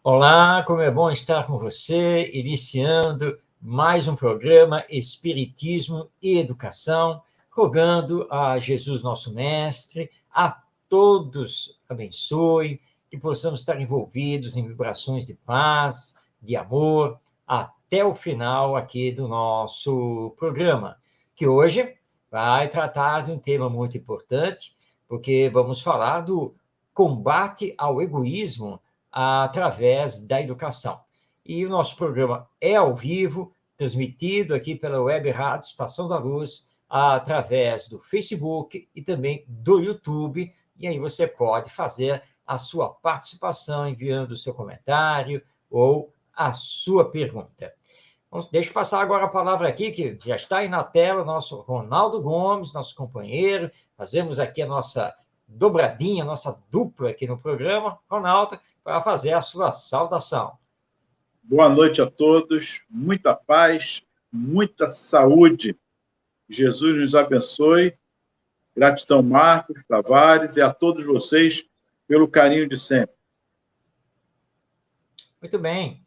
Olá, como é bom estar com você, iniciando mais um programa Espiritismo e Educação, rogando a Jesus, nosso Mestre, a todos abençoe, que possamos estar envolvidos em vibrações de paz, de amor, até o final aqui do nosso programa, que hoje vai tratar de um tema muito importante, porque vamos falar do combate ao egoísmo através da educação. E o nosso programa é ao vivo, transmitido aqui pela Web Rádio Estação da Luz, através do Facebook e também do YouTube. E aí você pode fazer a sua participação enviando o seu comentário ou a sua pergunta. Deixa eu passar agora a palavra aqui, que já está aí na tela, o nosso Ronaldo Gomes, nosso companheiro. Fazemos aqui a nossa dobradinha, a nossa dupla aqui no programa. Ronaldo, para fazer a sua saudação. Boa noite a todos, muita paz, muita saúde. Jesus nos abençoe. Gratidão, Marcos, Tavares, e a todos vocês pelo carinho de sempre. Muito bem.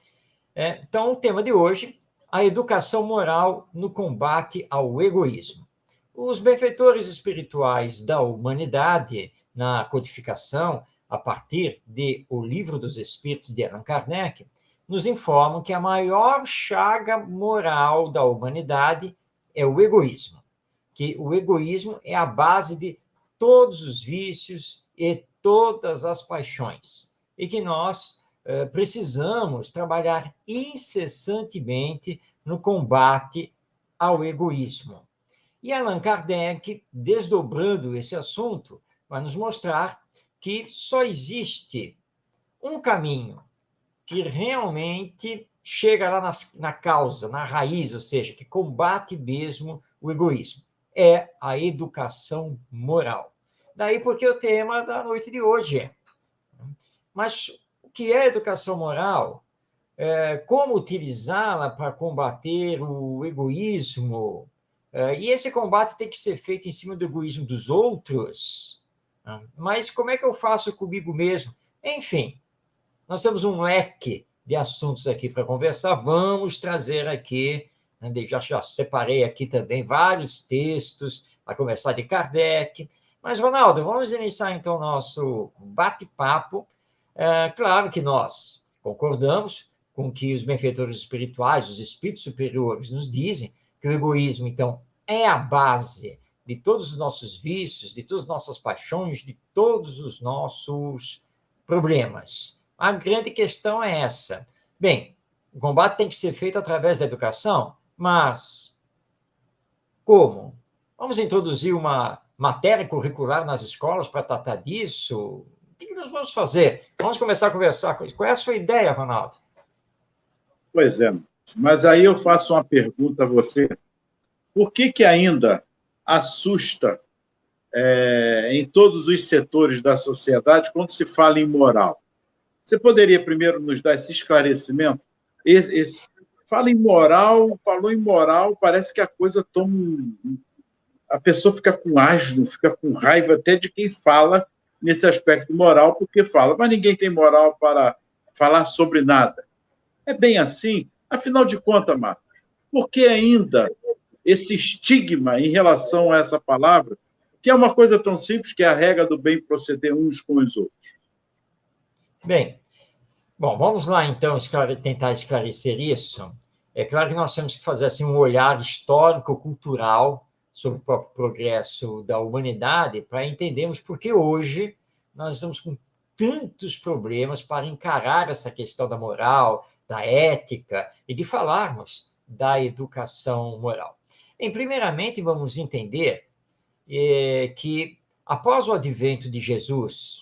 Então, o tema de hoje, a educação moral no combate ao egoísmo. Os benfeitores espirituais da humanidade, na codificação, a partir de O Livro dos Espíritos de Allan Kardec, nos informam que a maior chaga moral da humanidade é o egoísmo, que o egoísmo é a base de todos os vícios e todas as paixões, e que nós precisamos trabalhar incessantemente no combate ao egoísmo. E Allan Kardec, desdobrando esse assunto, vai nos mostrar que só existe um caminho que realmente chega lá na causa, na raiz, ou seja, que combate mesmo o egoísmo. É a educação moral. Daí porque o tema da noite de hoje é. Mas o que é educação moral? Como utilizá-la para combater o egoísmo? E esse combate tem que ser feito em cima do egoísmo dos outros? Mas como é que eu faço comigo mesmo? Enfim, nós temos um leque de assuntos aqui para conversar. Vamos trazer aqui, já separei aqui também vários textos, a começar de Kardec. Mas, Ronaldo, vamos iniciar então o nosso bate-papo. Claro que nós concordamos com o que os benfeitores espirituais, os espíritos superiores, nos dizem, que o egoísmo, então, é a base de todos os nossos vícios, de todas as nossas paixões, de todos os nossos problemas. A grande questão é essa. Bem, o combate tem que ser feito através da educação, mas como? Vamos introduzir uma matéria curricular nas escolas para tratar disso? O que nós vamos fazer? Vamos começar a conversar com isso. Qual é a sua ideia, Ronaldo? Pois é, mas aí eu faço uma pergunta a você. Por que ainda assusta em todos os setores da sociedade quando se fala em moral? Você poderia primeiro nos dar esse esclarecimento? Fala em moral, falou em moral, parece que a coisa toma... A pessoa fica com asno, fica com raiva até de quem fala nesse aspecto moral, porque fala, mas ninguém tem moral para falar sobre nada. É bem assim? Afinal de contas, Marcos, por que ainda esse estigma em relação a essa palavra, que é uma coisa tão simples que é a regra do bem proceder uns com os outros? Bem, vamos lá, então, tentar esclarecer isso. É claro que nós temos que fazer assim, um olhar histórico-cultural sobre o próprio progresso da humanidade para entendermos por que hoje nós estamos com tantos problemas para encarar essa questão da moral, da ética e de falarmos da educação moral. Primeiramente, vamos entender que após o advento de Jesus,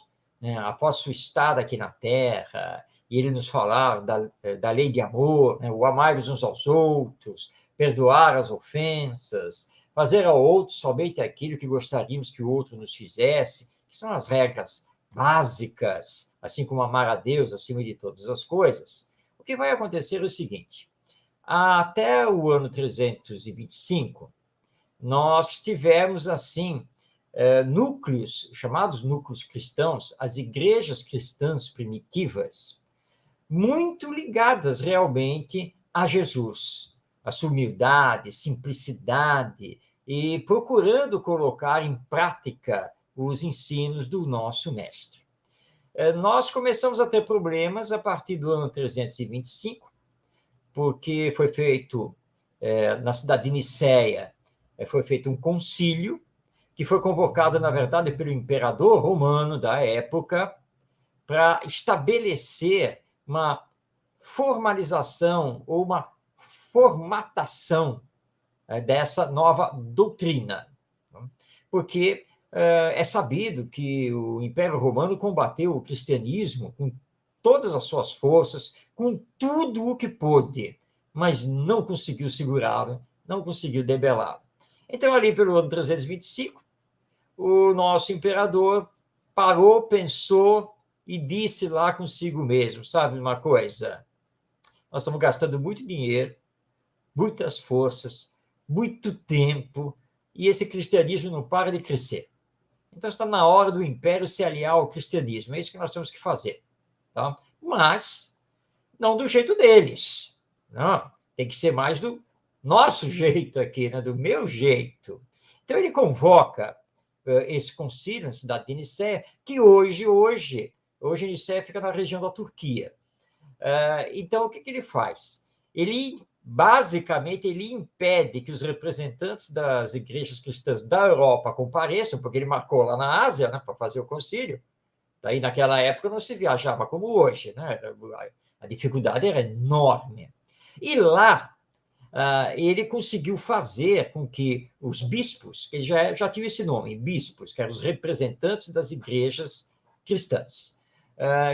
após sua estada aqui na Terra, e ele nos falar da lei de amor, o amar-vos uns aos outros, perdoar as ofensas, fazer ao outro somente aquilo que gostaríamos que o outro nos fizesse, que são as regras básicas, assim como amar a Deus acima de todas as coisas. O que vai acontecer é o seguinte: até o ano 325, nós tivemos, assim, núcleos, chamados núcleos cristãos, as igrejas cristãs primitivas, muito ligadas realmente a Jesus, a sua humildade, simplicidade, e procurando colocar em prática os ensinos do nosso mestre. Nós começamos a ter problemas a partir do ano 325, porque foi feito, na cidade de Nicéia, foi feito um concílio, que foi convocado, na verdade, pelo imperador romano da época, para estabelecer uma formalização ou uma formatação dessa nova doutrina. Porque é sabido que o Império Romano combateu o cristianismo com todas as suas forças, com tudo o que pôde, mas não conseguiu segurá-lo, não conseguiu debelá-lo. Então, ali pelo ano 325, o nosso imperador parou, pensou e disse lá consigo mesmo, sabe uma coisa? Nós estamos gastando muito dinheiro, muitas forças, muito tempo, e esse cristianismo não para de crescer. Então está na hora do império se aliar ao cristianismo, é isso que nós temos que fazer. Tá? Mas não do jeito deles. Não, tem que ser mais do nosso jeito aqui, né? Do meu jeito. Então ele convoca esse concílio na cidade de Nicéia, que hoje Nicéia fica na região da Turquia. Então, o que ele faz? Ele, basicamente, ele impede que os representantes das igrejas cristãs da Europa compareçam, porque ele marcou lá na Ásia, né, para fazer o concílio. Daí, naquela época, não se viajava como hoje, né? A dificuldade era enorme. E lá, ele conseguiu fazer com que os bispos, que já tinham esse nome, bispos, que eram os representantes das igrejas cristãs,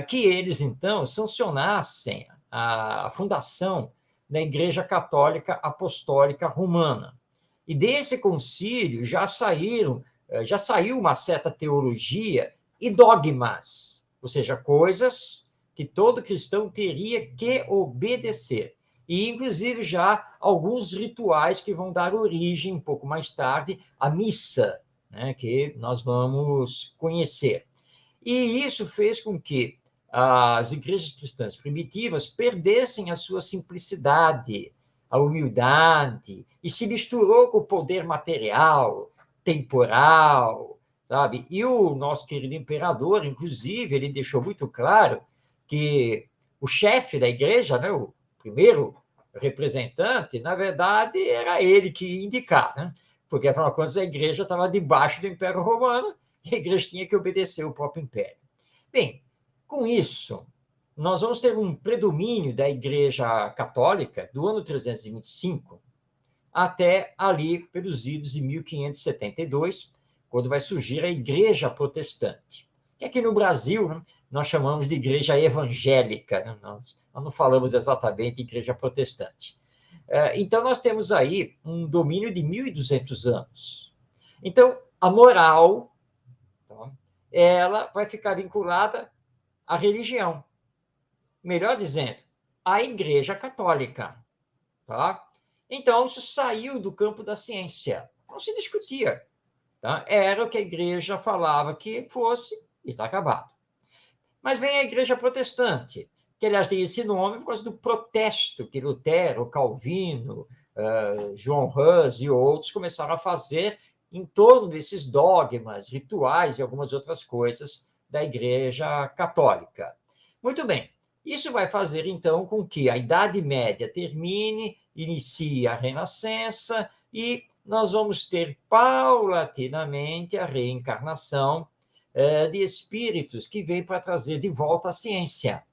que eles, então, sancionassem a fundação da Igreja Católica Apostólica Romana. E desse concílio já saiu uma certa teologia e dogmas, ou seja, coisas que todo cristão teria que obedecer. E, inclusive, já alguns rituais que vão dar origem, um pouco mais tarde, à missa, né, que nós vamos conhecer. E isso fez com que as igrejas cristãs primitivas perdessem a sua simplicidade, a humildade, e se misturou com o poder material, temporal, sabe? E o nosso querido imperador, inclusive, ele deixou muito claro que o chefe da igreja, né, o primeiro representante, na verdade, era ele que ia indicar, né? Porque, afinal de contas, a igreja estava debaixo do Império Romano, e a igreja tinha que obedecer o próprio império. Bem, com isso, nós vamos ter um predomínio da Igreja Católica do ano 325 até ali pelos idos de 1572, quando vai surgir a Igreja Protestante, que aqui no Brasil, né, nós chamamos de Igreja Evangélica, né? Nós não falamos exatamente de Igreja Protestante. Então, nós temos aí um domínio de 1.200 anos. Então, a moral, ela vai ficar vinculada à religião. Melhor dizendo, à Igreja Católica. Tá? Então, isso saiu do campo da ciência. Não se discutia. Tá? Era o que a igreja falava que fosse e está acabado. Mas vem a Igreja Protestante, que, aliás, tem esse nome por causa do protesto que Lutero, Calvino, João Hus e outros começaram a fazer em torno desses dogmas, rituais e algumas outras coisas da Igreja Católica. Muito bem, isso vai fazer, então, com que a Idade Média termine, inicie a Renascença e nós vamos ter paulatinamente a reencarnação de espíritos que vêm para trazer de volta a ciência.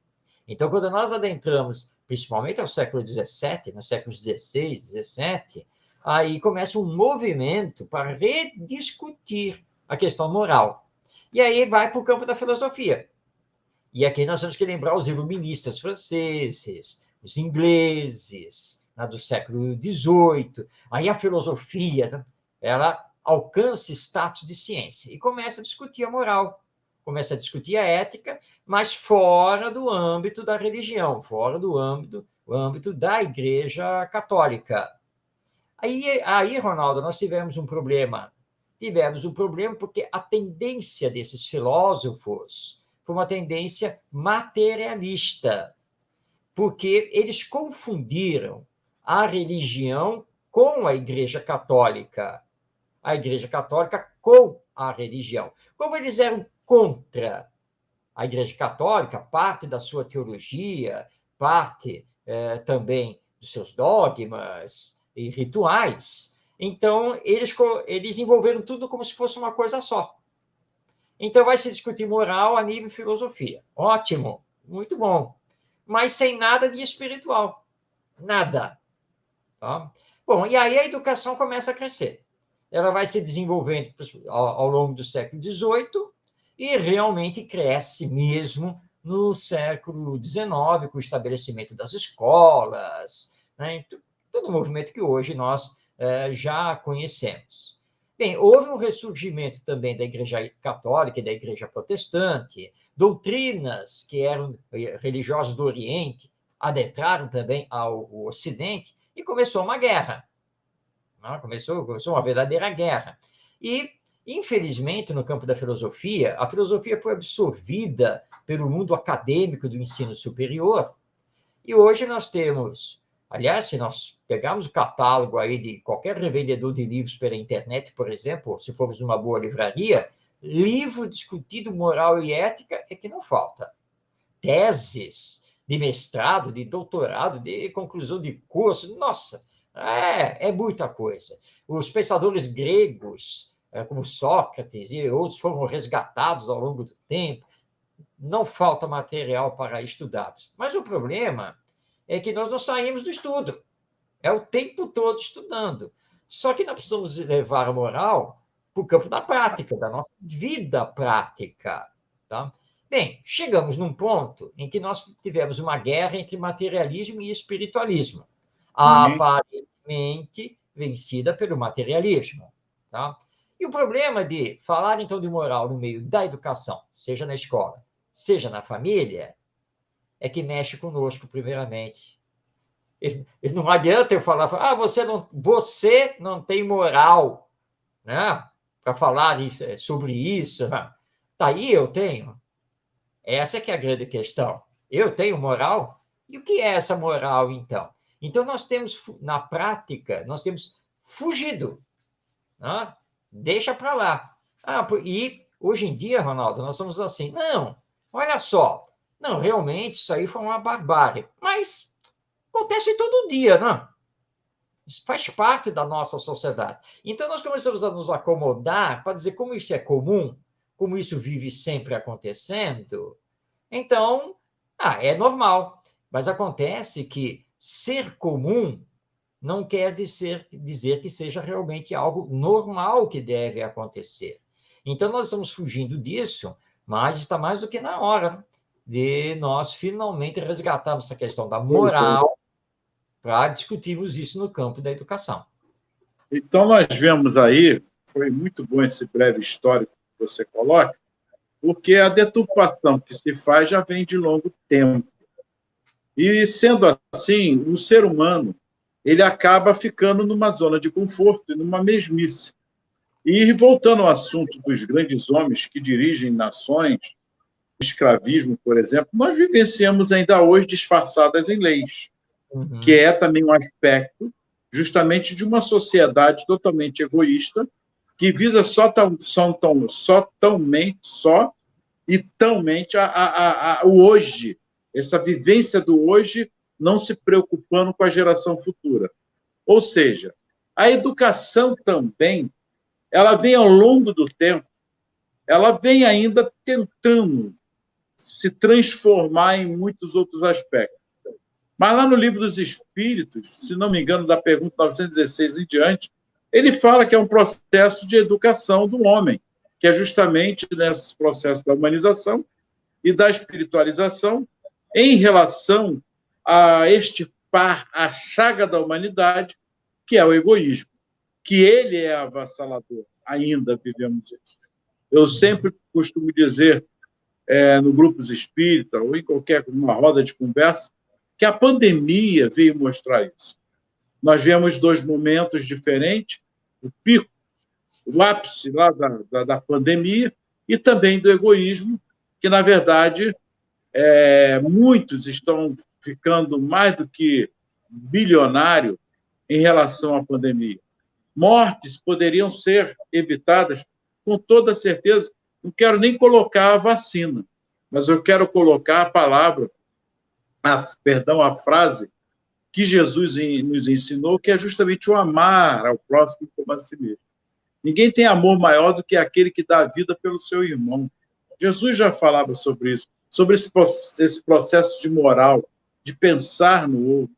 Então, quando nós adentramos, principalmente ao século XVII, nos séculos XVI, XVII, aí começa um movimento para rediscutir a questão moral. E aí vai para o campo da filosofia. E aqui nós temos que lembrar os iluministas franceses, os ingleses, do século XVIII. Aí a filosofia, ela alcança status de ciência e começa a discutir a moral, começa a discutir a ética, mas fora do âmbito da religião, fora do âmbito da Igreja Católica. Aí, Ronaldo, nós tivemos um problema. Tivemos um problema porque a tendência desses filósofos foi uma tendência materialista. porque eles confundiram a religião com a Igreja Católica. A Igreja Católica com a religião. Como eles eram contra a Igreja Católica, parte da sua teologia, parte também dos seus dogmas e rituais, então eles envolveram tudo como se fosse uma coisa só. Então vai se discutir moral a nível filosofia. Ótimo, muito bom. Mas sem nada de espiritual. Nada. Tá? Bom, e aí a educação começa a crescer. Ela vai se desenvolvendo ao longo do século XVIII e realmente cresce mesmo no século XIX, com o estabelecimento das escolas, né? Todo o movimento que hoje nós já conhecemos. Bem, houve um ressurgimento também da Igreja Católica e da Igreja Protestante, doutrinas que eram religiosas do Oriente adentraram também ao Ocidente e começou uma guerra. Começou uma verdadeira guerra. E, infelizmente, no campo da filosofia, a filosofia foi absorvida pelo mundo acadêmico do ensino superior. E hoje nós temos, aliás, se nós pegarmos o catálogo aí de qualquer revendedor de livros pela internet, por exemplo, se formos numa boa livraria, livro discutido moral e ética é que não falta. Teses de mestrado, de doutorado, de conclusão de curso, nossa, é muita coisa. Os pensadores gregos, como Sócrates e outros, foram resgatados ao longo do tempo. Não falta material para estudá-los. Mas o problema é que nós não saímos do estudo. É o tempo todo estudando. Só que nós precisamos levar a moral para o campo da prática, da nossa vida prática. Tá? Bem, chegamos num ponto em que nós tivemos uma guerra entre materialismo e espiritualismo. Aparentemente vencida pelo materialismo. Tá? E o problema de falar, então, de moral no meio da educação, seja na escola, seja na família, é que mexe conosco, primeiramente. Não adianta eu falar, você não tem moral, né, para falar sobre isso. Tá aí, eu tenho. Essa é que é a grande questão. Eu tenho moral? E o que é essa moral, então? Então, nós temos, na prática, nós temos fugido. Né? Deixa para lá. E, hoje em dia, Ronaldo, nós somos assim, não, olha só, não, realmente, isso aí foi uma barbárie. Mas acontece todo dia, não? Isso faz parte da nossa sociedade. Então, nós começamos a nos acomodar para dizer como isso é comum, como isso vive sempre acontecendo. Então, é normal. Mas acontece que ser comum não quer dizer que seja realmente algo normal que deve acontecer. Então, nós estamos fugindo disso, mas está mais do que na hora de nós finalmente resgatarmos essa questão da moral para discutirmos isso no campo da educação. Então, nós vemos aí, foi muito bom esse breve histórico que você coloca, porque a deturpação que se faz já vem de longo tempo. E, sendo assim, o ser humano ele acaba ficando numa zona de conforto, numa mesmice. E, voltando ao assunto dos grandes homens que dirigem nações, escravismo, por exemplo, nós vivenciamos ainda hoje disfarçadas em leis, que é também um aspecto justamente de uma sociedade totalmente egoísta, que visa talmente o hoje, essa vivência do hoje, não se preocupando com a geração futura. Ou seja, a educação também, ela vem ao longo do tempo, ela vem ainda tentando se transformar em muitos outros aspectos. Mas lá no Livro dos Espíritos, se não me engano, da pergunta 916 em diante, ele fala que é um processo de educação do homem, que é justamente nesse processo da humanização e da espiritualização em relação a extirpar a chaga da humanidade, que é o egoísmo, que ele é avassalador. Ainda vivemos isso. Eu sempre costumo dizer, no grupos espírita ou em uma roda de conversa, que a pandemia veio mostrar isso. Nós vemos dois momentos diferentes, o pico, o ápice lá da pandemia e também do egoísmo, que, na verdade, muitos estão ficando mais do que bilionário em relação à pandemia. Mortes poderiam ser evitadas com toda certeza. Não quero nem colocar a vacina, mas eu quero colocar a palavra, a frase que Jesus nos ensinou, que é justamente o amar ao próximo como a si mesmo. Ninguém tem amor maior do que aquele que dá a vida pelo seu irmão. Jesus já falava sobre isso, sobre esse processo de moral, de pensar no outro,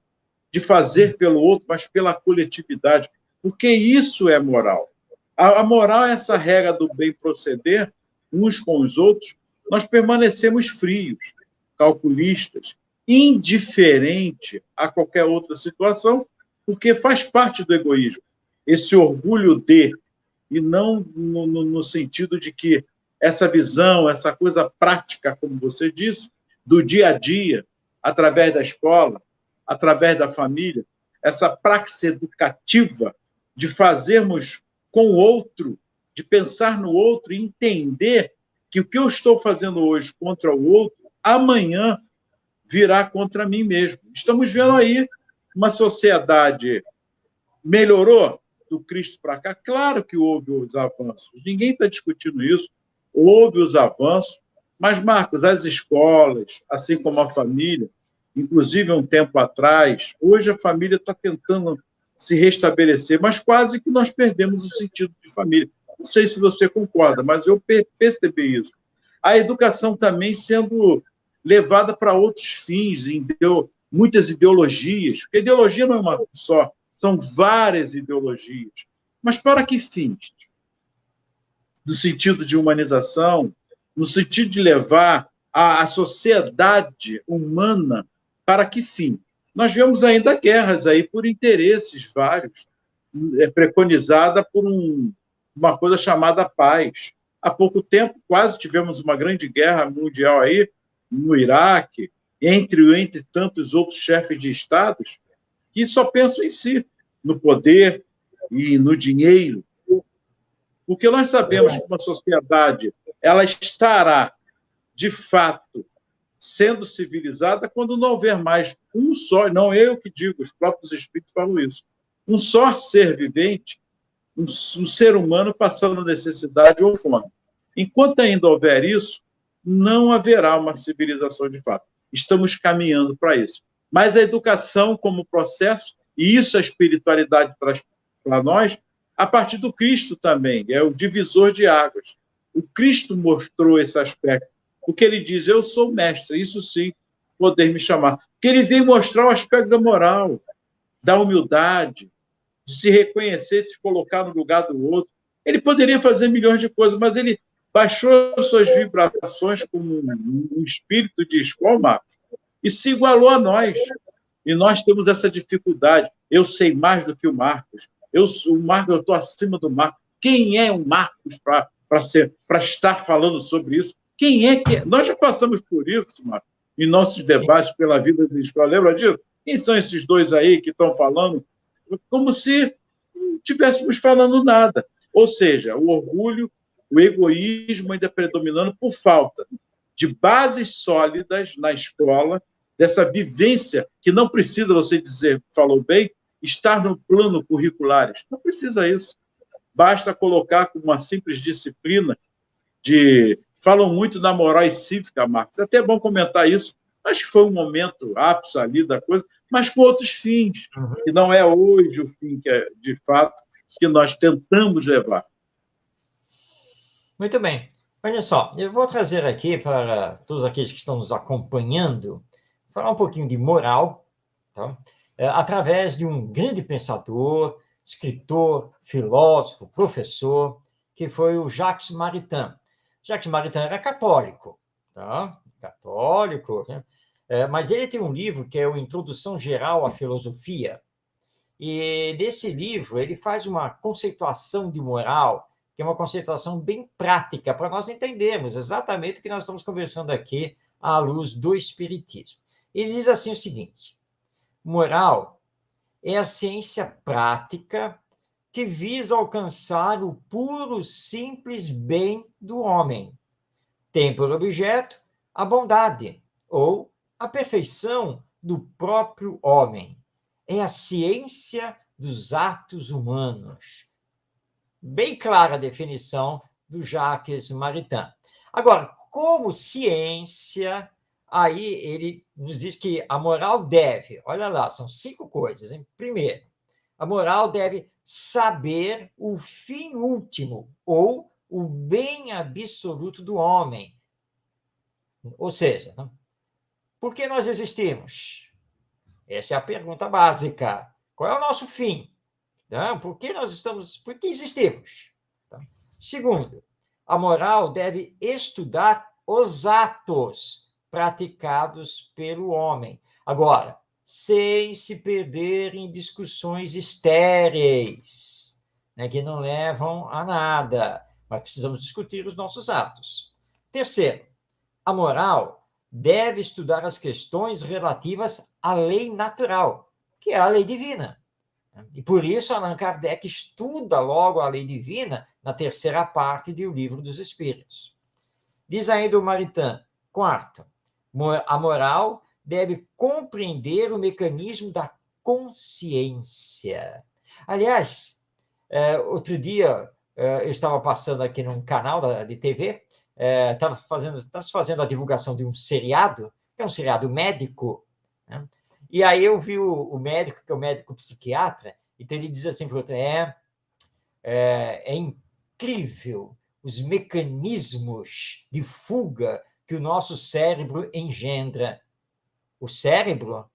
de fazer pelo outro, mas pela coletividade, porque isso é moral. A moral é essa regra do bem proceder uns com os outros. Nós permanecemos frios, calculistas, indiferente a qualquer outra situação, porque faz parte do egoísmo. Esse orgulho de, e não no sentido de que essa visão, essa coisa prática, como você disse, do dia a dia, através da escola, através da família, essa praxis educativa de fazermos com o outro, de pensar no outro e entender que o que eu estou fazendo hoje contra o outro, amanhã virá contra mim mesmo. Estamos vendo aí uma sociedade melhorou do Cristo para cá? Claro que houve os avanços, ninguém está discutindo isso, houve os avanços, mas, Marcos, as escolas, assim como a família, inclusive um tempo atrás, hoje a família está tentando se restabelecer, mas quase que nós perdemos o sentido de família. Não sei se você concorda, mas eu percebi isso. A educação também sendo levada para outros fins, muitas ideologias, porque ideologia não é uma só, são várias ideologias. Mas para que fins? No sentido de humanização, no sentido de levar a sociedade humana para que fim? Nós vemos ainda guerras aí por interesses vários, preconizada por uma coisa chamada paz. Há pouco tempo, quase tivemos uma grande guerra mundial aí, no Iraque, entre tantos outros chefes de estados, que só pensam em si, no poder e no dinheiro. Porque nós sabemos que uma sociedade ela estará, de fato, sendo civilizada quando não houver mais um só, não eu que digo, os próprios espíritos falam isso, um só ser vivente, um ser humano passando necessidade ou fome. Enquanto ainda houver isso, não haverá uma civilização de fato. Estamos caminhando para isso. Mas a educação como processo, e isso a espiritualidade traz para nós, a partir do Cristo também, é o divisor de águas. O Cristo mostrou esse aspecto, porque ele diz, eu sou mestre, isso sim, poder me chamar. Porque ele veio mostrar o aspecto da moral, da humildade, de se reconhecer, de se colocar no lugar do outro. Ele poderia fazer milhões de coisas, mas ele baixou suas vibrações como um espírito de escola e se igualou a nós. E nós temos essa dificuldade. Eu sei mais do que o Marcos. Eu estou acima do Marcos. Quem é o Marcos para estar falando sobre isso? Quem é que... Nós já passamos por isso, Marcos, em nossos debates Sim. pela vida da escola. Lembra disso? Quem são esses dois aí que estão falando? Como se não estivéssemos falando nada. Ou seja, o orgulho, o egoísmo ainda predominando por falta de bases sólidas na escola, dessa vivência que não precisa, você dizer, falou bem, estar no plano curricular. Não precisa isso. Basta colocar como uma simples disciplina de... Falam muito na moral e cívica, Marcos. É até bom comentar isso. Acho que foi um momento ápice ali da coisa, mas com outros fins, que não é hoje o fim que é, de fato, que nós tentamos levar. Muito bem. Olha só, eu vou trazer aqui para todos aqueles que estão nos acompanhando, falar um pouquinho de moral, tá? Através de um grande pensador, escritor, filósofo, professor, que foi o Jacques Maritain. Jacques Maritain era católico, tá? Católico, né? Mas ele tem um livro que é o Introdução Geral à Filosofia, e desse livro ele faz uma conceituação de moral, que é uma conceituação bem prática, para nós entendermos exatamente o que nós estamos conversando aqui à luz do Espiritismo. Ele diz assim o seguinte: moral é a ciência prática que visa alcançar o puro, simples bem do homem. Tem por objeto a bondade, ou a perfeição do próprio homem. É a ciência dos atos humanos. Bem clara a definição do Jacques Maritain. Agora, como ciência, aí ele nos diz que a moral deve, olha lá, são 5 coisas. Hein? Primeiro, a moral deve saber o fim último, ou o bem absoluto do homem. Ou seja, por que nós existimos? Essa é a pergunta básica. Qual é o nosso fim? Por que existimos? Segundo, a moral deve estudar os atos praticados pelo homem. Agora, sem se perder em discussões estéreis, que não levam a nada, mas precisamos discutir os nossos atos. Terceiro, a moral deve estudar as questões relativas à lei natural, que é a lei divina. E por isso Allan Kardec estuda logo a lei divina na terceira parte do Livro dos Espíritos. Diz ainda o Maritain, quarto, a moral deve compreender o mecanismo da consciência. Aliás, outro dia eu estava passando aqui num canal de TV, estava fazendo a divulgação de um seriado, que é um seriado médico, né? E aí eu vi o médico, que é o médico psiquiatra, então ele diz assim para o outro, é incrível os mecanismos de fuga que o nosso cérebro engendra. O cérebro?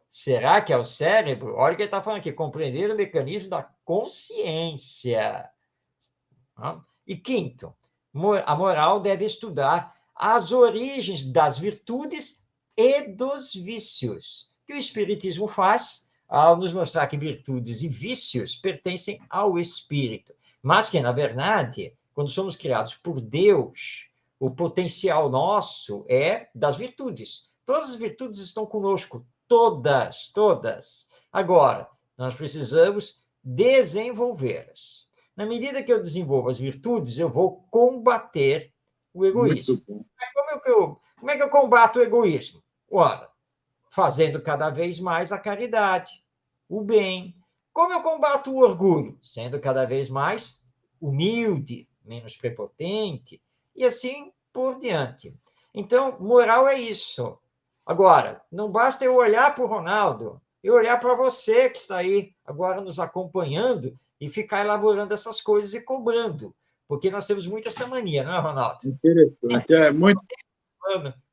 Será que é o cérebro? Olha o que ele está falando aqui, compreender o mecanismo da consciência. E quinto, a moral deve estudar as origens das virtudes e dos vícios, que o Espiritismo faz ao nos mostrar que virtudes e vícios pertencem ao espírito, mas que, na verdade, quando somos criados por Deus, o potencial nosso é das virtudes. Todas as virtudes estão conosco, todas. Agora, nós precisamos desenvolvê-las. Na medida que eu desenvolvo as virtudes, eu vou combater o egoísmo. Como é que eu combato o egoísmo? Ora, fazendo cada vez mais a caridade, o bem. Como eu combato o orgulho? Sendo cada vez mais humilde, menos prepotente, e assim por diante. Então, moral é isso. Agora, não basta eu olhar para o Ronaldo, eu olhar para você que está aí agora nos acompanhando e ficar elaborando essas coisas e cobrando, porque nós temos muito essa mania, não é, Ronaldo? Interessante, é muito...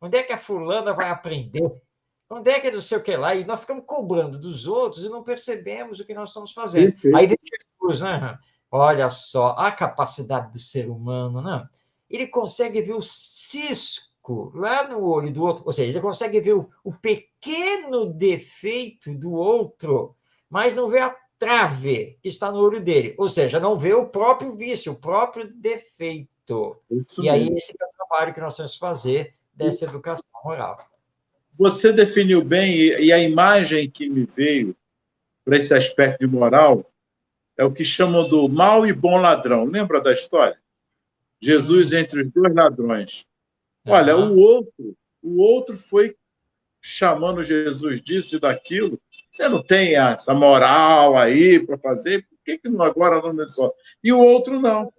Onde é que a fulana vai aprender? Onde é que não sei o que lá? E nós ficamos cobrando dos outros e não percebemos o que nós estamos fazendo. Perfeito. Aí vem Jesus, né? Olha só a capacidade do ser humano, né? Ele consegue ver o cisco lá no olho do outro, ou seja, ele consegue ver o pequeno defeito do outro, mas não vê a trave que está no olho dele, ou seja, não vê o próprio vício, o próprio defeito. Isso e aí mesmo. esse é o trabalho que nós temos que fazer dessa educação moral. Você definiu bem, e a imagem que me veio para esse aspecto de moral é o que chamam do mau e bom ladrão. Lembra da história? Jesus entre os 2 ladrões. Olha, o outro foi chamando Jesus disso e daquilo. Você não tem essa moral aí para fazer? Por que agora não é só? E o outro não.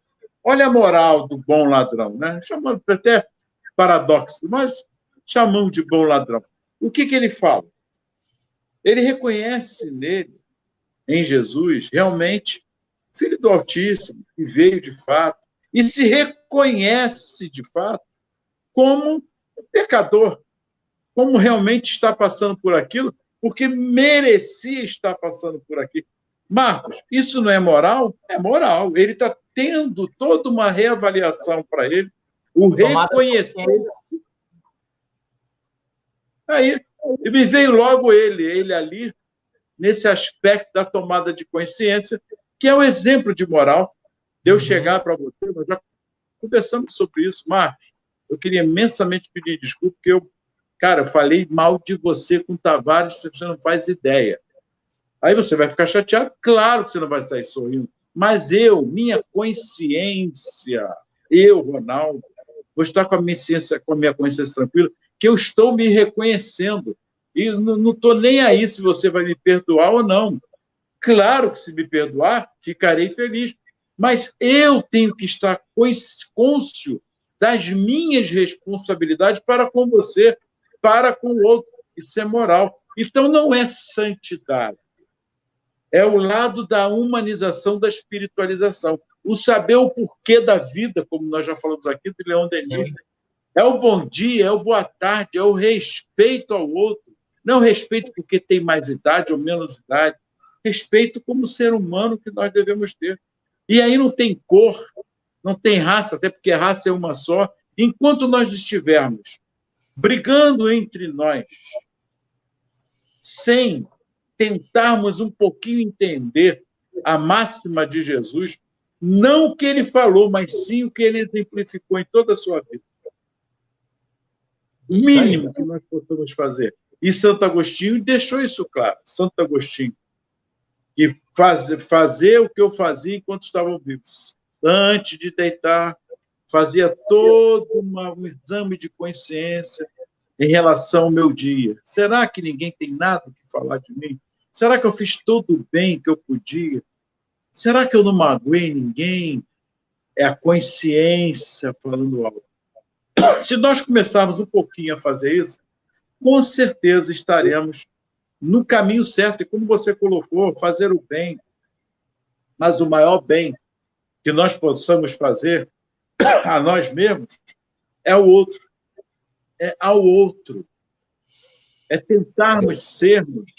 Olha a moral do bom ladrão, né? Chamando até paradoxo, mas chamam de bom ladrão. O que ele fala? Ele reconhece nele, em Jesus, realmente, Filho do Altíssimo, que veio de fato, e se reconhece de fato como pecador, como realmente está passando por aquilo, porque merecia estar passando por aquilo. Marcos, isso não é moral? É moral. Ele está tendo toda uma reavaliação para ele, o reconhecer. Aí me veio logo ele ali, nesse aspecto da tomada de consciência, que é o exemplo de moral. De eu chegar para você, nós já conversamos sobre isso, Marcos. Eu queria imensamente pedir desculpa, porque eu falei mal de você com o Tavares, você não faz ideia. Aí você vai ficar chateado? Claro que você não vai sair sorrindo. Mas minha consciência, Ronaldo, vou estar com a minha consciência tranquila, que eu estou me reconhecendo. E não estou nem aí se você vai me perdoar ou não. Claro que, se me perdoar, ficarei feliz. Mas eu tenho que estar cônscio das minhas responsabilidades para com você, para com o outro. Isso é moral. Então, não é santidade. É o lado da humanização, da espiritualização. O saber o porquê da vida, como nós já falamos aqui, de Leon Denis. Sim. É o bom dia, é o boa tarde, é o respeito ao outro. Não respeito porque tem mais idade ou menos idade. Respeito como ser humano que nós devemos ter. E aí não tem cor, não tem raça, até porque a raça é uma só. Enquanto nós estivermos brigando entre nós, sem tentarmos um pouquinho entender a máxima de Jesus, não o que ele falou, mas sim o que ele exemplificou em toda a sua vida. O Isso aí. mínimo que nós possamos fazer. E Santo Agostinho deixou isso claro. Santo Agostinho. E fazer o que eu fazia enquanto estavam vivos. Antes de deitar, fazia todo um exame de consciência em relação ao meu dia. Será que ninguém tem nada que falar de mim? Será que eu fiz todo o bem que eu podia? Será que eu não magoei ninguém? É a consciência falando algo. Se nós começarmos um pouquinho a fazer isso, com certeza estaremos no caminho certo. E como você colocou, fazer o bem. Mas o maior bem que nós possamos fazer a nós mesmos é o outro. É ao outro. É tentarmos sermos,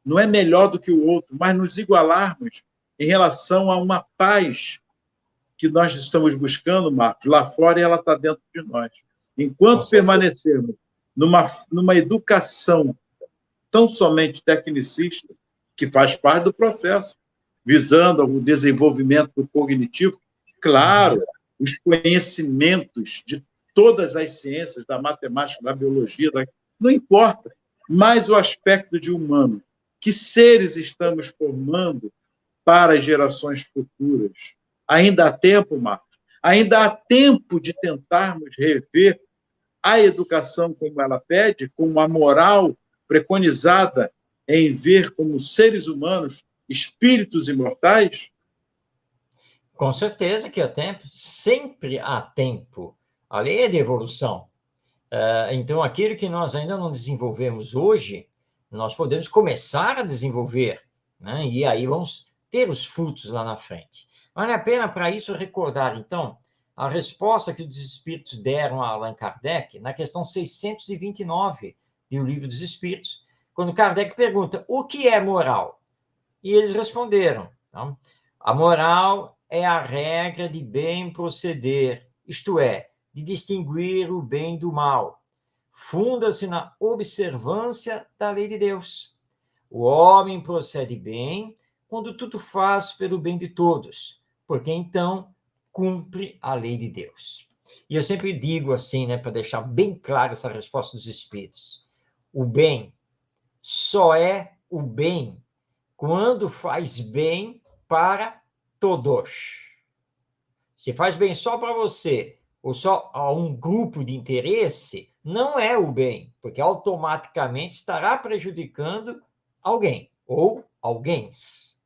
não é melhor do que o outro, mas nos igualarmos em relação a uma paz que nós estamos buscando, Marcos, lá fora, e ela está dentro de nós. Enquanto permanecermos numa educação tão somente tecnicista, que faz parte do processo, visando o desenvolvimento cognitivo, claro, os conhecimentos de todas as ciências, da matemática, da biologia, não importa, mas o aspecto de humano. Que seres estamos formando para as gerações futuras? Ainda há tempo, Marcos? Ainda há tempo de tentarmos rever a educação como ela pede, com a moral preconizada em ver como seres humanos, espíritos imortais? Com certeza que há tempo, sempre há tempo. A lei é de evolução. Então, aquilo que nós ainda não desenvolvemos hoje, nós podemos começar a desenvolver, né? E aí vamos ter os frutos lá na frente. Vale a pena, para isso, recordar, então, a resposta que os espíritos deram a Allan Kardec na questão 629 do Livro dos Espíritos, quando Kardec pergunta o que é moral? E eles responderam, então, a moral é a regra de bem proceder, isto é, de distinguir o bem do mal. Funda-se na observância da lei de Deus. O homem procede bem quando tudo faz pelo bem de todos, porque então cumpre a lei de Deus. E eu sempre digo assim, né, para deixar bem clara essa resposta dos espíritos: o bem só é o bem quando faz bem para todos. Se faz bem só para você ou só a um grupo de interesse, não é o bem, porque automaticamente estará prejudicando alguém ou alguéms.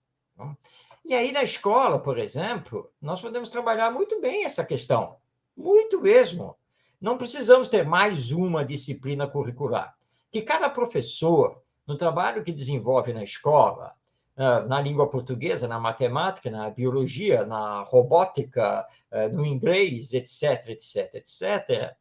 E aí, na escola, por exemplo, nós podemos trabalhar muito bem essa questão, muito mesmo. Não precisamos ter mais uma disciplina curricular. Que cada professor, no trabalho que desenvolve na escola, na língua portuguesa, na matemática, na biologia, na robótica, no inglês, etc., etc., etc.,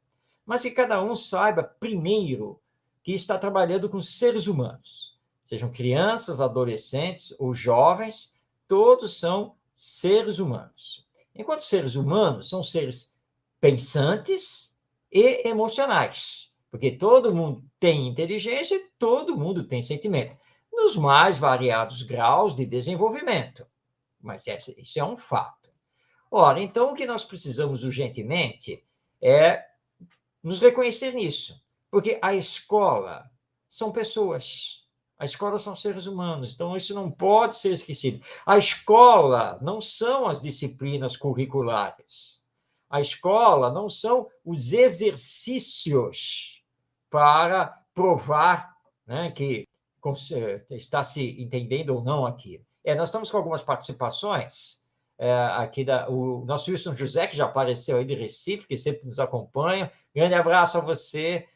mas que cada um saiba, primeiro, que está trabalhando com seres humanos, sejam crianças, adolescentes ou jovens, todos são seres humanos. Enquanto seres humanos são seres pensantes e emocionais, porque todo mundo tem inteligência e todo mundo tem sentimento, nos mais variados graus de desenvolvimento. Mas isso é um fato. Ora, então o que nós precisamos urgentemente é nos reconhecer nisso, porque a escola são pessoas. A escola são seres humanos, então isso não pode ser esquecido. A escola não são as disciplinas curriculares. A escola não são os exercícios para provar né, que está se entendendo ou não aqui. Nós estamos com algumas participações aqui, o nosso Wilson José, que já apareceu aí de Recife, que sempre nos acompanha. Grande abraço a você,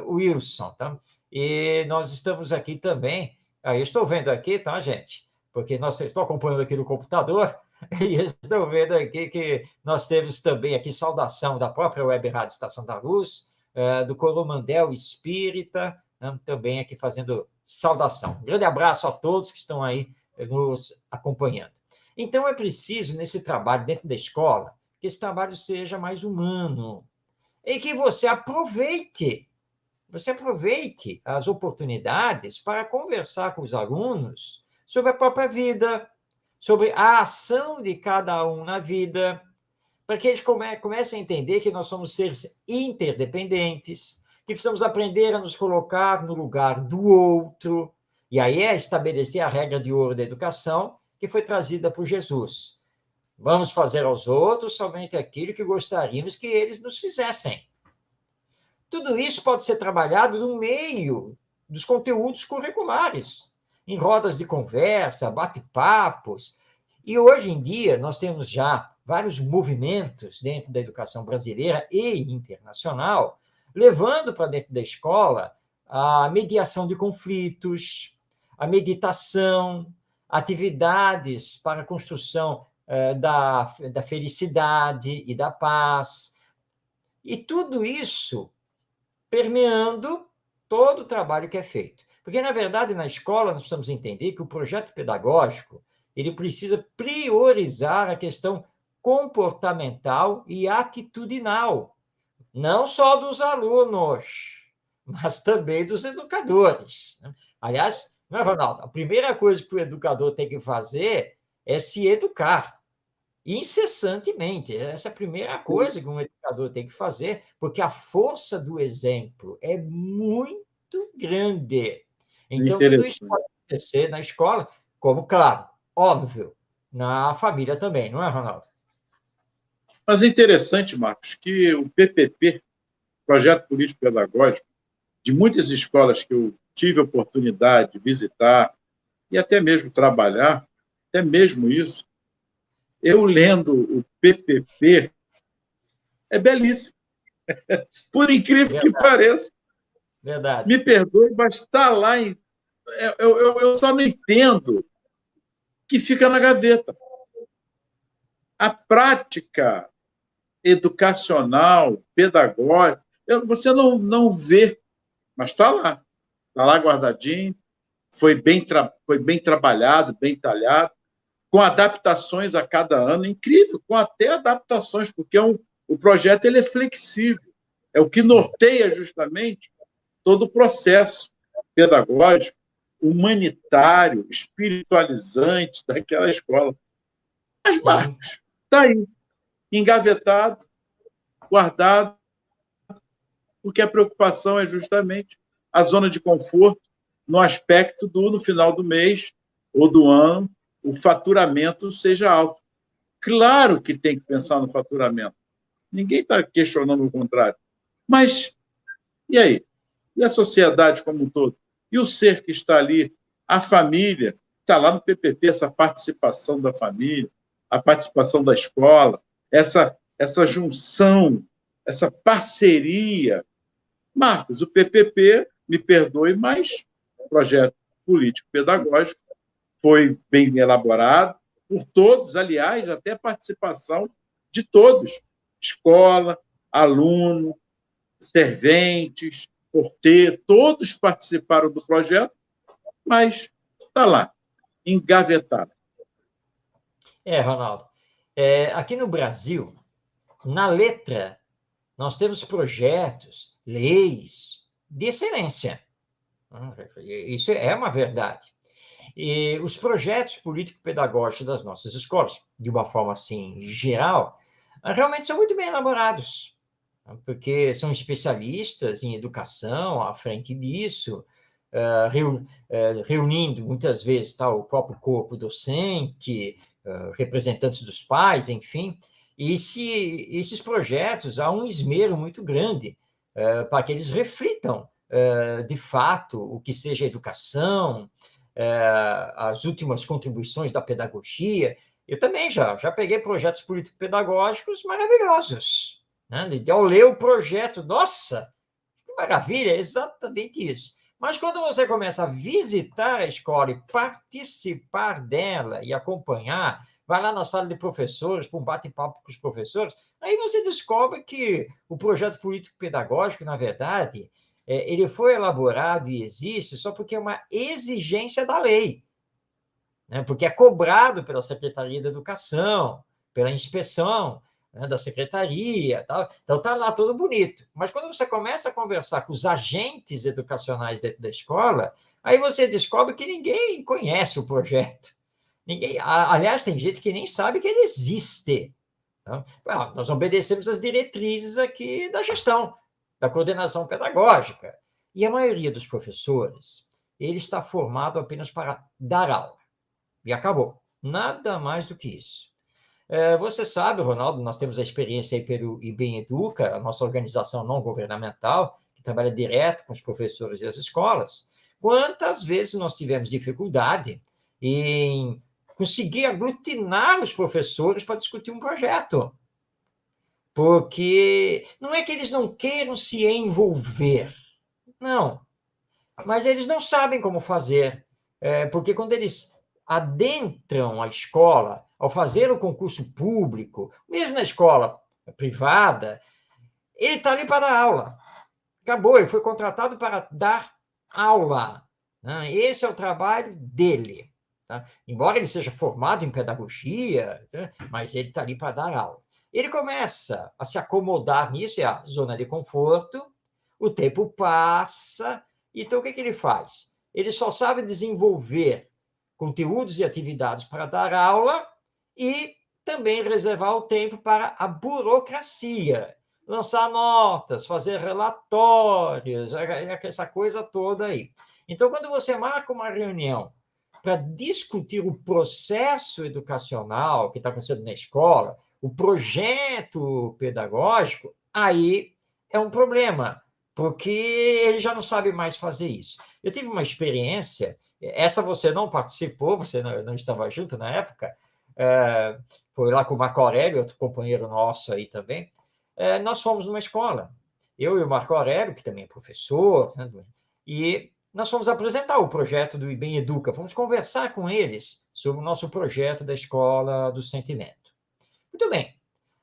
Wilson. Tá? E nós estamos aqui também, eu estou vendo aqui, tá, gente? Porque estou acompanhando aqui no computador, e estou vendo aqui que nós temos também aqui saudação da própria Web Rádio Estação da Luz, do Coromandel Espírita, né, também aqui fazendo saudação. Um grande abraço a todos que estão aí nos acompanhando. Então, é preciso, nesse trabalho dentro da escola, que esse trabalho seja mais humano e que você aproveite as oportunidades para conversar com os alunos sobre a própria vida, sobre a ação de cada um na vida, para que eles comecem a entender que nós somos seres interdependentes, que precisamos aprender a nos colocar no lugar do outro, e aí estabelecer a regra de ouro da educação que foi trazida por Jesus. Vamos fazer aos outros somente aquilo que gostaríamos que eles nos fizessem. Tudo isso pode ser trabalhado no meio dos conteúdos curriculares, em rodas de conversa, bate-papos. E hoje em dia nós temos já vários movimentos dentro da educação brasileira e internacional, levando para dentro da escola a mediação de conflitos, a meditação, atividades para a construção da felicidade e da paz. E tudo isso permeando todo o trabalho que é feito. Porque, na verdade, na escola, nós precisamos entender que o projeto pedagógico ele precisa priorizar a questão comportamental e atitudinal, não só dos alunos, mas também dos educadores. Aliás, não é, Ronaldo? A primeira coisa que o educador tem que fazer é se educar incessantemente. Essa é a primeira coisa que um educador tem que fazer, porque a força do exemplo é muito grande. Então, tudo isso pode acontecer na escola, como, claro, óbvio, na família também, não é, Ronaldo? Mas é interessante, Marcos, que o PPP, Projeto Político Pedagógico, de muitas escolas que eu tive a oportunidade de visitar e até mesmo trabalhar, até mesmo isso, eu lendo o PPP, é belíssimo. Por incrível que pareça. Verdade. Me perdoe, mas está lá em... Eu só não entendo que fica na gaveta. A prática educacional, pedagógica, você não vê, mas está lá guardadinho, foi bem trabalhado, bem talhado, com adaptações a cada ano, incrível, com até adaptações, porque o projeto ele é flexível, é o que norteia justamente todo o processo pedagógico, humanitário, espiritualizante daquela escola. Mas, Marcos, está aí, engavetado, guardado, porque a preocupação é justamente a zona de conforto no aspecto no final do mês ou do ano, o faturamento seja alto. Claro que tem que pensar no faturamento. Ninguém está questionando o contrário. Mas, e aí? E a sociedade como um todo? E o ser que está ali? A família? Está lá no PPP, essa participação da família, a participação da escola, essa junção, essa parceria. Marcos, o PPP, me perdoe, mas o projeto político-pedagógico foi bem elaborado por todos, aliás, até a participação de todos, escola, aluno, serventes, porteiro, todos participaram do projeto, mas está lá, engavetado. Ronaldo, aqui no Brasil, na letra, nós temos projetos, leis de excelência. Isso é uma verdade. E os projetos político-pedagógicos das nossas escolas, de uma forma assim geral, realmente são muito bem elaborados, porque são especialistas em educação à frente disso, reunindo muitas vezes o próprio corpo docente, representantes dos pais, enfim. E esses projetos há um esmero muito grande para que eles reflitam de fato, o que seja educação, as últimas contribuições da pedagogia. Eu também já peguei projetos político-pedagógicos maravilhosos, né? Ao ler o projeto, nossa, que maravilha, é exatamente isso. Mas quando você começa a visitar a escola e participar dela e acompanhar, vai lá na sala de professores, para um bate-papo com os professores, aí você descobre que o projeto político-pedagógico, na verdade, ele foi elaborado e existe só porque é uma exigência da lei, né? Porque é cobrado pela Secretaria da Educação, pela inspeção, né, da secretaria, tal. Então está lá tudo bonito. Mas quando você começa a conversar com os agentes educacionais dentro da escola, aí você descobre que ninguém conhece o projeto. Ninguém, aliás, tem gente que nem sabe que ele existe. Então, nós obedecemos as diretrizes aqui da gestão, da coordenação pedagógica. E a maioria dos professores, ele está formado apenas para dar aula. E acabou. Nada mais do que isso. Você sabe, Ronaldo, nós temos a experiência aí pelo IBEM Educa, a nossa organização não governamental, que trabalha direto com os professores e as escolas. Quantas vezes nós tivemos dificuldade em conseguir aglutinar os professores para discutir um projeto? Porque não é que eles não queiram se envolver, não, mas eles não sabem como fazer, porque quando eles adentram a escola, ao fazer o concurso público, mesmo na escola privada, ele está ali para dar aula. Acabou, ele foi contratado para dar aula, né? Esse é o trabalho dele. Tá? Embora ele seja formado em pedagogia, né? Mas ele está ali para dar aula. Ele começa a se acomodar nisso, é a zona de conforto, o tempo passa, então o que ele faz? Ele só sabe desenvolver conteúdos e atividades para dar aula e também reservar o tempo para a burocracia, lançar notas, fazer relatórios, essa coisa toda aí. Então, quando você marca uma reunião para discutir o processo educacional que está acontecendo na escola, o projeto pedagógico, aí é um problema, porque ele já não sabe mais fazer isso. Eu tive uma experiência, essa você não participou, você não estava junto na época, foi lá com o Marco Aurélio, outro companheiro nosso aí também. Nós fomos numa escola, eu e o Marco Aurélio, que também é professor, né, e nós fomos apresentar o projeto do IBEM Educa, fomos conversar com eles sobre o nosso projeto da Escola do Sentimento. Muito bem,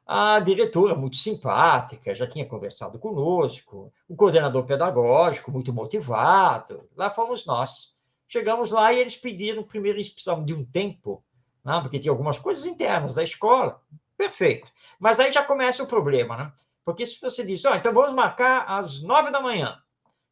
a diretora, muito simpática, já tinha conversado conosco, o coordenador pedagógico, muito motivado, lá fomos nós. Chegamos lá e eles pediram, primeiro eles precisavam de um tempo, né, porque tinha algumas coisas internas da escola, perfeito. Mas aí já começa o problema, né? Porque se você diz, então vamos marcar às 9 da manhã.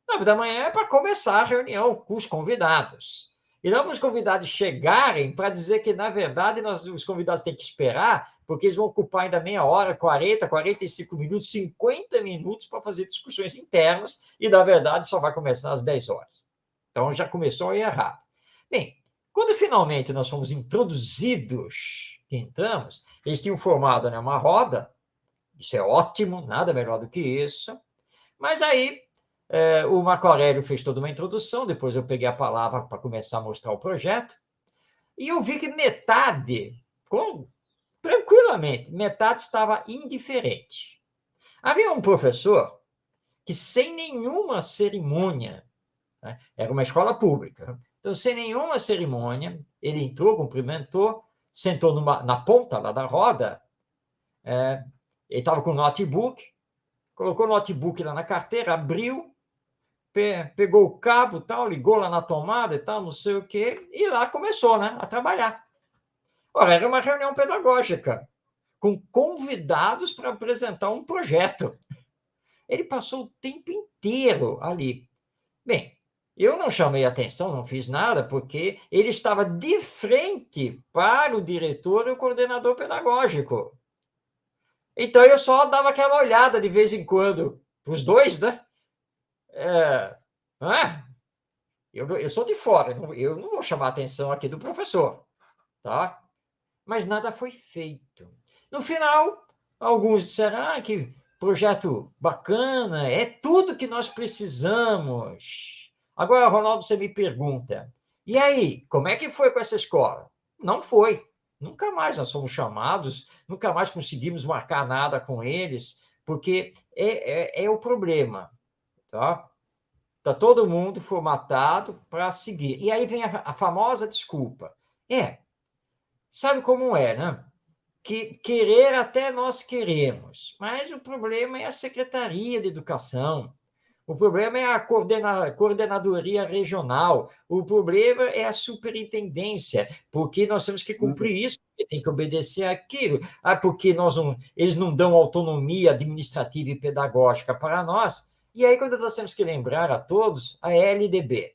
9 da manhã é para começar a reunião com os convidados. E não para os convidados chegarem para dizer que, na verdade, os convidados têm que esperar, porque eles vão ocupar ainda meia hora, 40, 45 minutos, 50 minutos para fazer discussões internas, e, na verdade, só vai começar às 10 horas. Então, já começou aí errado. Bem, quando finalmente nós fomos introduzidos, entramos, eles tinham formado, né, uma roda, isso é ótimo, nada melhor do que isso, mas aí o Marco Aurélio fez toda uma introdução, depois eu peguei a palavra para começar a mostrar o projeto, e eu vi que metade, tranquilamente, metade estava indiferente. Havia um professor que, sem nenhuma cerimônia, né, era uma escola pública, então, sem nenhuma cerimônia, ele entrou, cumprimentou, sentou na ponta lá da roda, ele estava com o notebook, colocou o notebook lá na carteira, abriu, pegou o cabo, tal, ligou lá na tomada e tal, não sei o quê, e lá começou, né, a trabalhar. Ora, era uma reunião pedagógica, com convidados para apresentar um projeto. Ele passou o tempo inteiro ali. Bem, eu não chamei atenção, não fiz nada, porque ele estava de frente para o diretor e o coordenador pedagógico. Então, eu só dava aquela olhada de vez em quando para os dois, né? Eu sou de fora, eu não vou chamar a atenção aqui do professor, tá? Mas nada foi feito. No final, alguns disseram que projeto bacana, é tudo que nós precisamos. Agora, Ronaldo, você me pergunta, e aí, como é que foi com essa escola? Não foi. Nunca mais nós fomos chamados, nunca mais conseguimos marcar nada com eles, porque é o problema. Tá? Tá todo mundo formatado para seguir. E aí vem a famosa desculpa. Sabe como é, né? Que querer até nós queremos, mas o problema é a Secretaria de Educação, o problema é a coordenadoria regional, o problema é a superintendência, porque nós temos que cumprir isso, tem que obedecer aquilo, porque eles não dão autonomia administrativa e pedagógica para nós. E aí, quando nós temos que lembrar a todos, a LDB,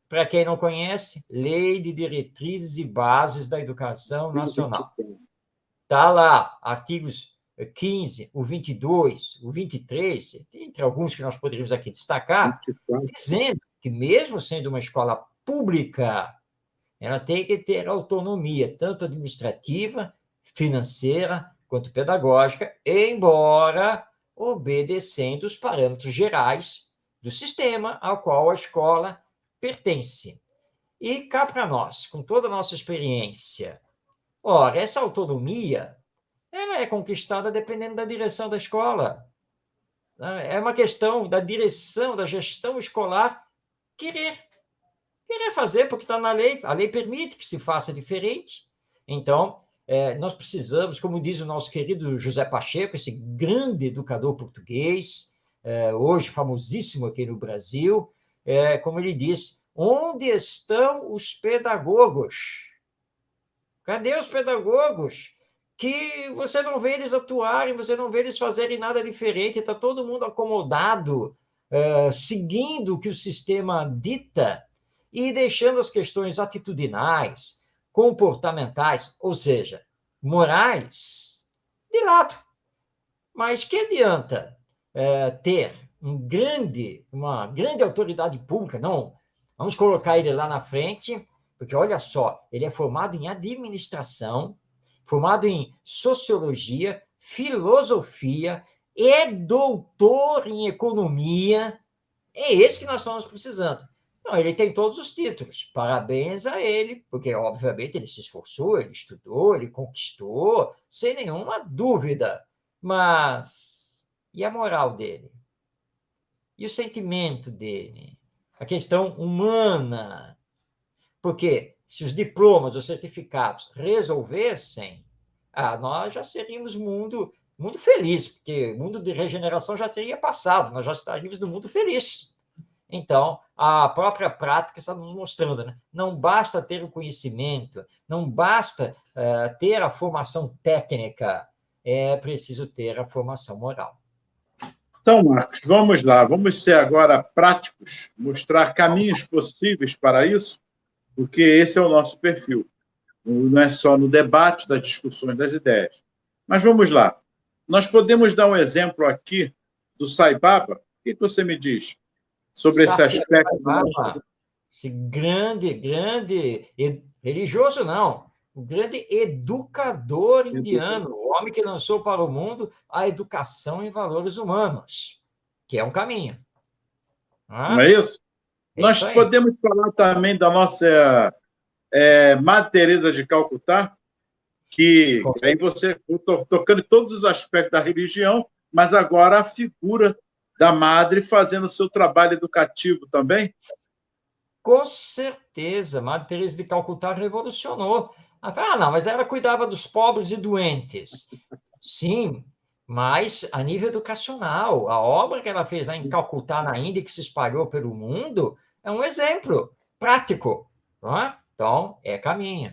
para quem não conhece, Lei de Diretrizes e Bases da Educação Nacional. Está lá, artigos 15, o 22, o 23, entre alguns que nós poderíamos aqui destacar, dizendo que, mesmo sendo uma escola pública, ela tem que ter autonomia, tanto administrativa, financeira, quanto pedagógica, embora obedecendo os parâmetros gerais do sistema ao qual a escola pertence. E cá para nós, com toda a nossa experiência, ora, essa autonomia, ela é conquistada dependendo da direção da escola. É uma questão da direção, da gestão escolar querer fazer, porque está na lei. A lei permite que se faça diferente. Então, nós precisamos, como diz o nosso querido José Pacheco, esse grande educador português, hoje famosíssimo aqui no Brasil, como ele diz, onde estão os pedagogos? Cadê os pedagogos? Que você não vê eles atuarem, você não vê eles fazerem nada diferente, está todo mundo acomodado, seguindo o que o sistema dita e deixando as questões atitudinais, comportamentais, ou seja, morais, de lado. Mas que adianta ter uma grande autoridade pública? Não, vamos colocar ele lá na frente, porque, olha só, ele é formado em administração, formado em sociologia, filosofia, é doutor em economia. É esse que nós estamos precisando. Não, ele tem todos os títulos. Parabéns a ele, porque, obviamente, ele se esforçou, ele estudou, ele conquistou, sem nenhuma dúvida. Mas e a moral dele? E o sentimento dele? A questão humana? Porque se os diplomas, os certificados resolvessem, nós já seríamos mundo feliz, porque o mundo de regeneração já teria passado, nós já estaríamos no mundo feliz. Então, a própria prática está nos mostrando, né? Não basta ter o conhecimento, não basta ter a formação técnica, é preciso ter a formação moral. Então, Marcos, vamos lá, vamos ser agora práticos, mostrar caminhos possíveis para isso, porque esse é o nosso perfil. Não é só no debate das discussões das ideias. Mas vamos lá. Nós podemos dar um exemplo aqui do Sai Baba? O que você me diz sobre esse aspecto? Esse grande religioso, não. O grande educador indiano, o homem que lançou para o mundo a educação em valores humanos, que é um caminho. Não é isso? Nós podemos falar também da nossa Madre Teresa de Calcutá, que aí você tocando em todos os aspectos da religião, mas agora a figura da Madre fazendo o seu trabalho educativo também? Com certeza, Madre Teresa de Calcutá revolucionou. Não, mas ela cuidava dos pobres e doentes. Sim, mas a nível educacional, a obra que ela fez lá em Calcutá, na Índia, que se espalhou pelo mundo, é um exemplo prático. Não é? Então, caminho.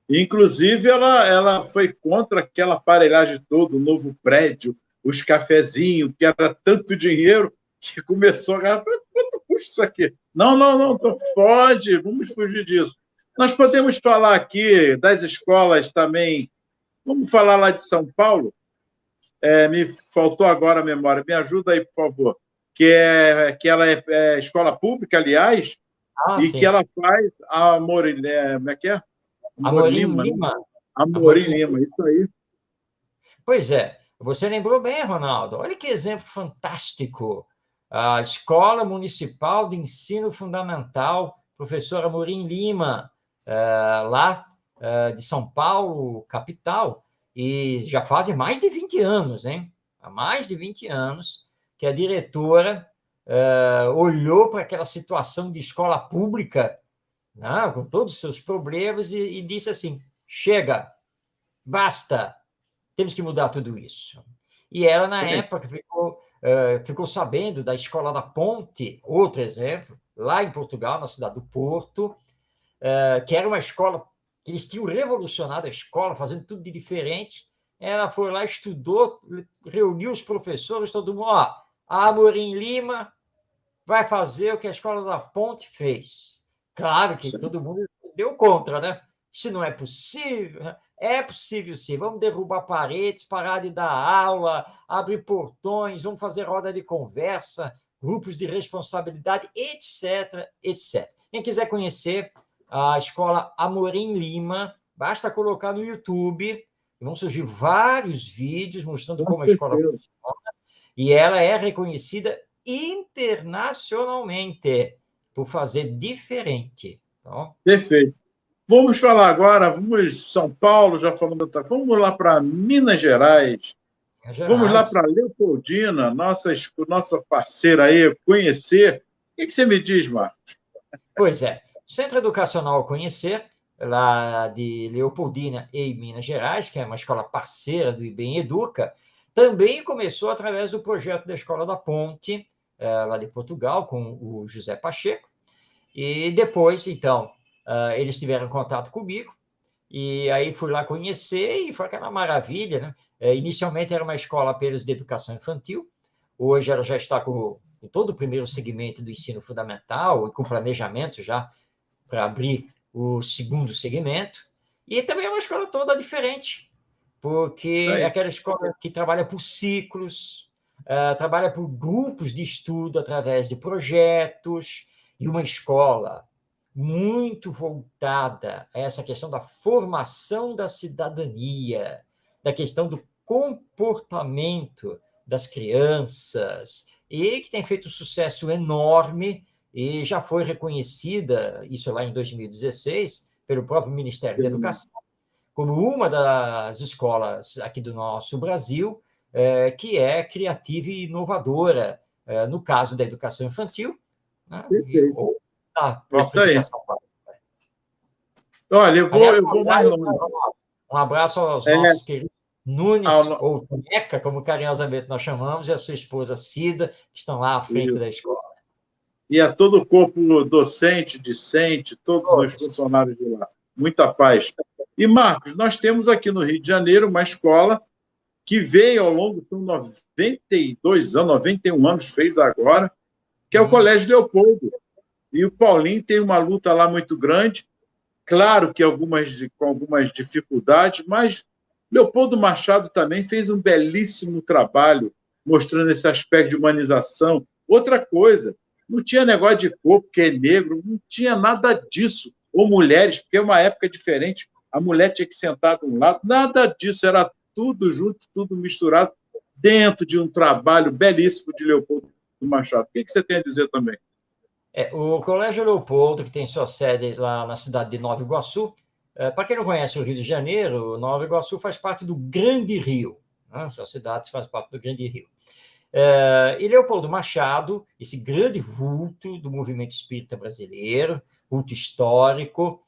Inclusive, ela foi contra aquela aparelhagem toda, o novo prédio, os cafezinhos, que era tanto dinheiro, que começou a ganhar. Quanto custa isso aqui? Não, então foge, vamos fugir disso. Nós podemos falar aqui das escolas também. Vamos falar lá de São Paulo? Me faltou agora a memória. Me ajuda aí, por favor. Que ela é escola pública, aliás, e sim. que ela faz a Amorim, como é que é? Amorim Lima. Amorim Lima, isso aí. Pois é. Você lembrou bem, Ronaldo. Olha que exemplo fantástico. A Escola Municipal de Ensino Fundamental, professora Amorim Lima, lá de São Paulo, capital, e já fazem mais de 20 anos, hein? Há mais de 20 anos que a diretora olhou para aquela situação de escola pública, né, com todos os seus problemas, e disse assim: chega, basta, temos que mudar tudo isso. E ela, na Sim. época, ficou sabendo da Escola da Ponte, outro exemplo, lá em Portugal, na cidade do Porto, que era uma escola que eles tinham revolucionado a escola, fazendo tudo de diferente. Ela foi lá, estudou, reuniu os professores, todo mundo, ó, a Amorim Lima vai fazer o que a Escola da Ponte fez. Claro que Sim. todo mundo deu contra, né? Isso não é possível. É possível, sim. Vamos derrubar paredes, parar de dar aula, abrir portões, vamos fazer roda de conversa, grupos de responsabilidade, etc, etc. Quem quiser conhecer a Escola Amorim Lima, basta colocar no YouTube, vão surgir vários vídeos mostrando Com como a escola certeza. funciona, e ela é reconhecida internacionalmente por fazer diferente. Então, Perfeito. Vamos falar agora, vamos São Paulo, já falamos, vamos lá para Minas Gerais. Minas Vamos lá Gerais. para Leopoldina, nossa parceira aí, conhecer. O que você me diz, Marcos? Pois é, Centro Educacional Conhecer, lá de Leopoldina e Minas Gerais, que é uma escola parceira do IBEM Educa, também começou através do projeto da Escola da Ponte, lá de Portugal, com o José Pacheco, e depois, então, eles tiveram contato comigo, e aí fui lá conhecer, e foi aquela maravilha, né? Inicialmente era uma escola apenas de educação infantil, hoje ela já está com todo o primeiro segmento do ensino fundamental e com planejamento já para abrir o segundo segmento. E também é uma escola toda diferente, Isso porque é aí. aquela escola que trabalha por ciclos, trabalha por grupos de estudo através de projetos, e uma escola muito voltada a essa questão da formação da cidadania, da questão do comportamento das crianças, e que tem feito um sucesso enorme e já foi reconhecida, isso lá em 2016, pelo próprio Ministério da Educação, como uma das escolas aqui do nosso Brasil que é criativa e inovadora, no caso da educação infantil, né, Perfeito. ou da Isso própria aí. educação básica. Olha, Aliás, eu vou mais longe. um abraço aos É, nossos queridos Nunes, ao- ou Neca, como carinhosamente nós chamamos, e a sua esposa Cida, que estão lá à frente da escola. e a todo o corpo docente, discente, todos os Todos. funcionários de lá. Muita paz. E, Marcos, nós temos aqui no Rio de Janeiro uma escola que veio ao longo de 92 anos, 91 anos, fez agora, que é o Colégio Leopoldo. E o Paulinho tem uma luta lá muito grande, claro que com algumas dificuldades, mas Leopoldo Machado também fez um belíssimo trabalho mostrando esse aspecto de humanização. Outra coisa, não tinha negócio de cor, porque é negro, não tinha nada disso. Ou mulheres, porque é uma época diferente, a mulher tinha que sentar de um lado, nada disso, era tudo junto, tudo misturado, dentro de um trabalho belíssimo de Leopoldo Machado. O que você tem a dizer também? O Colégio Leopoldo, que tem sua sede lá na cidade de Nova Iguaçu, para quem não conhece o Rio de Janeiro, Nova Iguaçu faz parte do Grande Rio, né? Sua cidade faz parte do Grande Rio. E Leopoldo Machado, esse grande vulto do movimento espírita brasileiro, vulto histórico,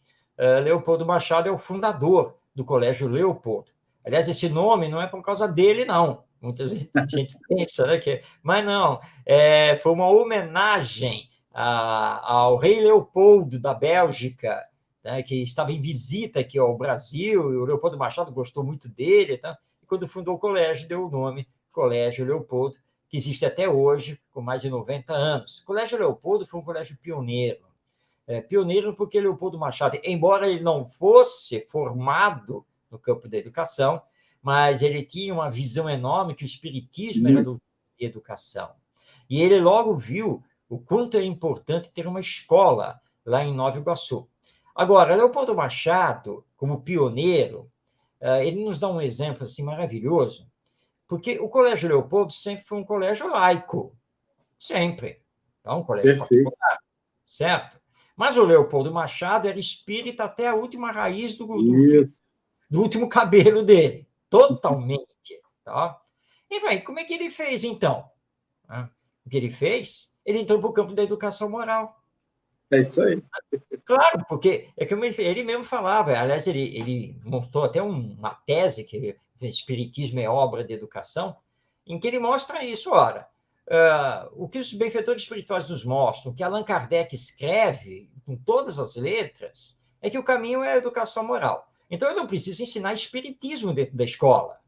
Leopoldo Machado é o fundador do Colégio Leopoldo. Aliás, esse nome não é por causa dele, não. Muita gente pensa, né? Mas não, foi uma homenagem ao rei Leopoldo da Bélgica, né, que estava em visita aqui ao Brasil, e o Leopoldo Machado gostou muito dele, tá? E quando fundou o colégio, deu o nome Colégio Leopoldo, que existe até hoje, com mais de 90 anos. O Colégio Leopoldo foi um colégio pioneiro. Pioneiro porque Leopoldo Machado, embora ele não fosse formado no campo da educação, mas ele tinha uma visão enorme que o espiritismo era do educação. E ele logo viu o quanto é importante ter uma escola lá em Nova Iguaçu. Agora, Leopoldo Machado, como pioneiro, ele nos dá um exemplo assim maravilhoso, Porque o Colégio Leopoldo sempre foi um colégio laico, sempre. Então, um colégio Perfeito. particular, certo? Mas o Leopoldo Machado era espírita até a última raiz Isso. do último cabelo dele, totalmente. Tá? E vai, como é que ele fez, então? O que ele fez? Ele entrou para o campo da educação moral. É isso aí. Claro, porque é como ele mesmo falava, aliás, ele mostrou até uma tese, que Espiritismo é obra de educação, em que ele mostra isso. Ora, o que os benfeitores espirituais nos mostram, o que Allan Kardec escreve com todas as letras, é que o caminho é a educação moral. Então, eu não preciso ensinar espiritismo dentro da escola.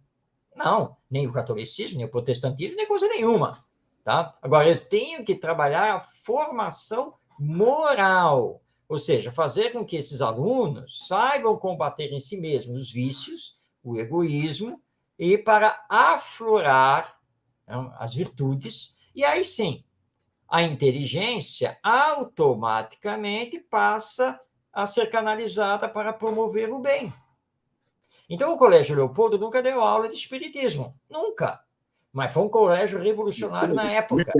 Não, nem o catolicismo, nem o protestantismo, nem coisa nenhuma. Tá? Agora, eu tenho que trabalhar a formação moral, ou seja, fazer com que esses alunos saibam combater em si mesmos os vícios, o egoísmo, e para aflorar, né, as virtudes, e aí sim, a inteligência automaticamente passa a ser canalizada para promover o bem. Então, o Colégio Leopoldo nunca deu aula de espiritismo, nunca. Mas foi um colégio revolucionário na época.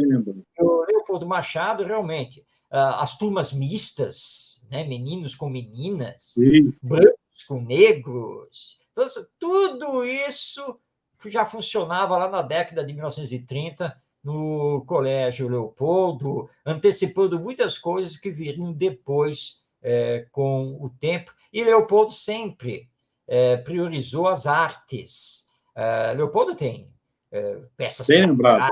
O Leopoldo Machado, realmente, as turmas mistas, né, meninos com meninas, brancos com negros, tudo isso já funcionava lá na década de 1930 no Colégio Leopoldo, antecipando muitas coisas que viriam depois com o tempo. E Leopoldo sempre priorizou as artes. Leopoldo tem peças teatrais,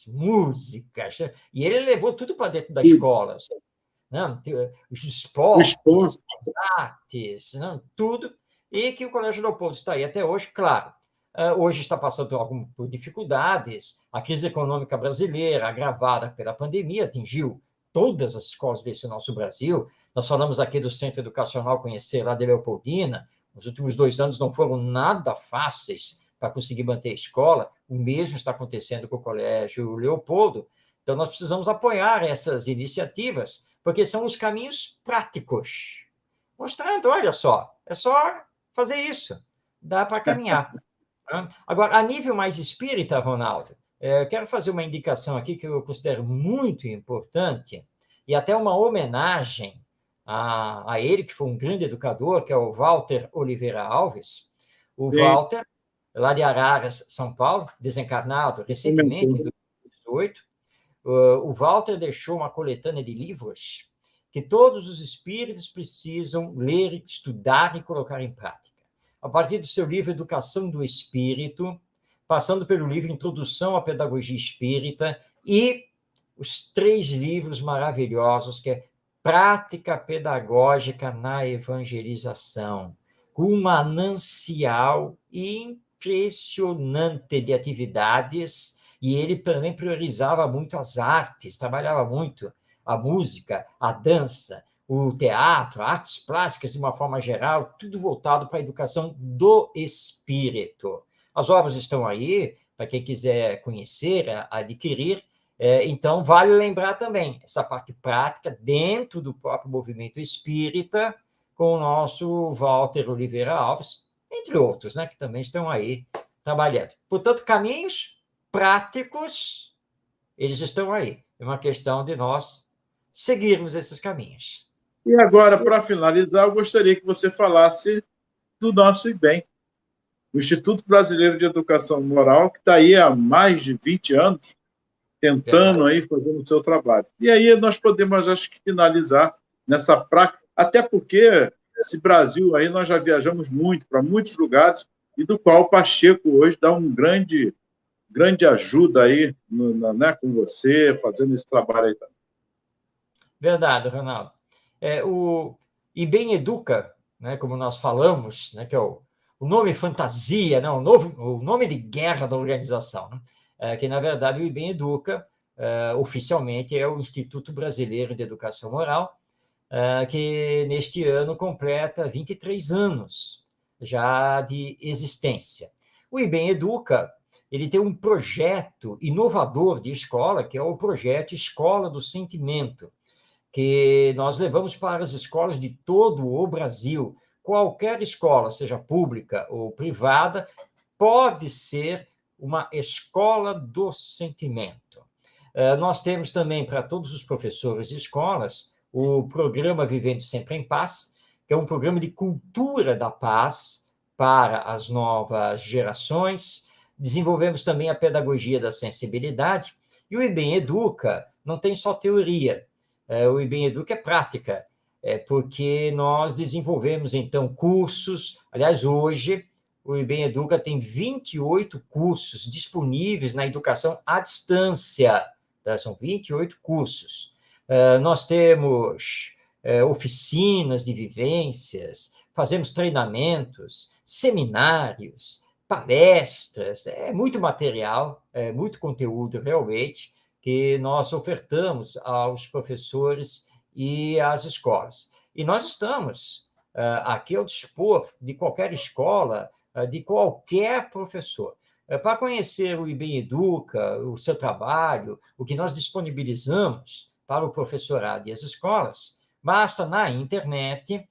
músicas, e ele levou tudo para dentro da escola. Não, os esportes, as artes, não, tudo, e que o Colégio Leopoldo está aí até hoje, claro. Hoje está passando por dificuldades, a crise econômica brasileira, agravada pela pandemia, atingiu todas as escolas desse nosso Brasil. Nós falamos aqui do Centro Educacional Conhecer, lá de Leopoldina. Os últimos 2 anos não foram nada fáceis para conseguir manter a escola. O mesmo está acontecendo com o Colégio Leopoldo. Então, nós precisamos apoiar essas iniciativas, porque são os caminhos práticos. Mostrando, olha só, é só fazer isso, dá para caminhar. Agora, a nível mais espírita, Ronaldo, quero fazer uma indicação aqui que eu considero muito importante, e até uma homenagem a ele, que foi um grande educador, que é o Walter Oliveira Alves. O Walter, lá de Araras, São Paulo, desencarnado recentemente, em 2018, o Walter deixou uma coletânea de livros que todos os espíritos precisam ler, estudar e colocar em prática. A partir do seu livro Educação do Espírito, passando pelo livro Introdução à Pedagogia Espírita e os 3 livros maravilhosos, que é Prática Pedagógica na Evangelização, com um manancial impressionante de atividades, e ele também priorizava muito as artes, trabalhava muito a música, a dança, o teatro, artes plásticas de uma forma geral, tudo voltado para a educação do espírito. As obras estão aí, para quem quiser conhecer, adquirir. Então, vale lembrar também essa parte prática dentro do próprio movimento espírita, com o nosso Walter Oliveira Alves, entre outros, né, que também estão aí trabalhando. Portanto, caminhos práticos, eles estão aí. É uma questão de nós seguirmos esses caminhos. E agora, para finalizar, eu gostaria que você falasse do nosso IBEM, o Instituto Brasileiro de Educação Moral, que está aí há mais de 20 anos, tentando aí, fazendo o seu trabalho. E aí nós podemos, acho que, finalizar nessa prática, até porque esse Brasil aí nós já viajamos muito para muitos lugares, e do qual o Pacheco hoje dá um grande ajuda aí, né, com você, fazendo esse trabalho aí também. Verdade, Ronaldo. O IBEM Educa, né, como nós falamos, né, que é o nome fantasia, né, o nome de guerra da organização, né, que, na verdade, o IBEM Educa, oficialmente, é o Instituto Brasileiro de Educação Moral, que neste ano completa 23 anos já de existência. O IBEM Educa, ele tem um projeto inovador de escola, que é o projeto Escola do Sentimento, que nós levamos para as escolas de todo o Brasil. Qualquer escola, seja pública ou privada, pode ser uma escola do sentimento. Nós temos também, para todos os professores de escolas, o programa Vivendo Sempre em Paz, que é um programa de cultura da paz para as novas gerações. Desenvolvemos também a pedagogia da sensibilidade, e o IBEM Educa não tem só teoria, o IBEM Educa é prática, porque nós desenvolvemos, então, cursos. Aliás, hoje, o IBEM Educa tem 28 cursos disponíveis na educação à distância, tá? São 28 cursos. Nós temos oficinas de vivências, fazemos treinamentos, seminários, palestras, muito material, muito conteúdo realmente, que nós ofertamos aos professores e às escolas. E nós estamos aqui ao dispor de qualquer escola, de qualquer professor. Para conhecer o IBEM Educa, o seu trabalho, o que nós disponibilizamos para o professorado e as escolas, basta na internet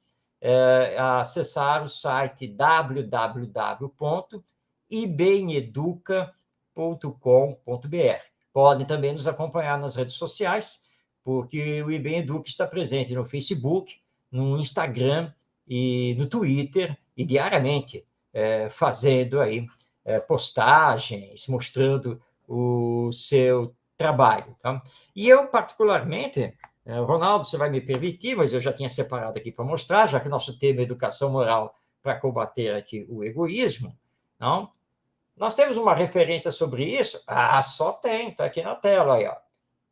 acessar o site www.ibemeduca.com.br. Podem também nos acompanhar nas redes sociais, porque o IBEM Educa está presente no Facebook, no Instagram e no Twitter, e diariamente fazendo aí postagens, mostrando o seu trabalho. Tá? E eu, particularmente, Ronaldo, você vai me permitir, mas eu já tinha separado aqui para mostrar, já que o nosso tema é educação moral para combater aqui o egoísmo, não? Nós temos uma referência sobre isso? Só tem, está aqui na tela, aí, ó,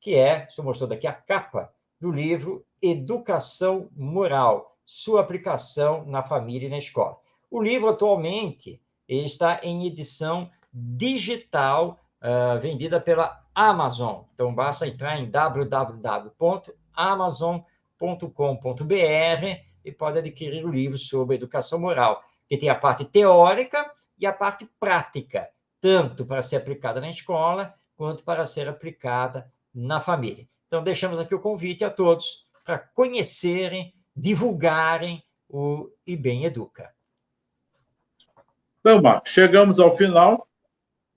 que estou mostrando aqui a capa do livro Educação Moral, sua aplicação na família e na escola. O livro, atualmente, ele está em edição digital, vendida pela Amazon. Então, basta entrar em www.amazon.com.br e pode adquirir o livro sobre educação moral, que tem a parte teórica e a parte prática, tanto para ser aplicada na escola, quanto para ser aplicada na família. Então, deixamos aqui o convite a todos para conhecerem, divulgarem o IBEM Educa. Então, Marcos, chegamos ao final.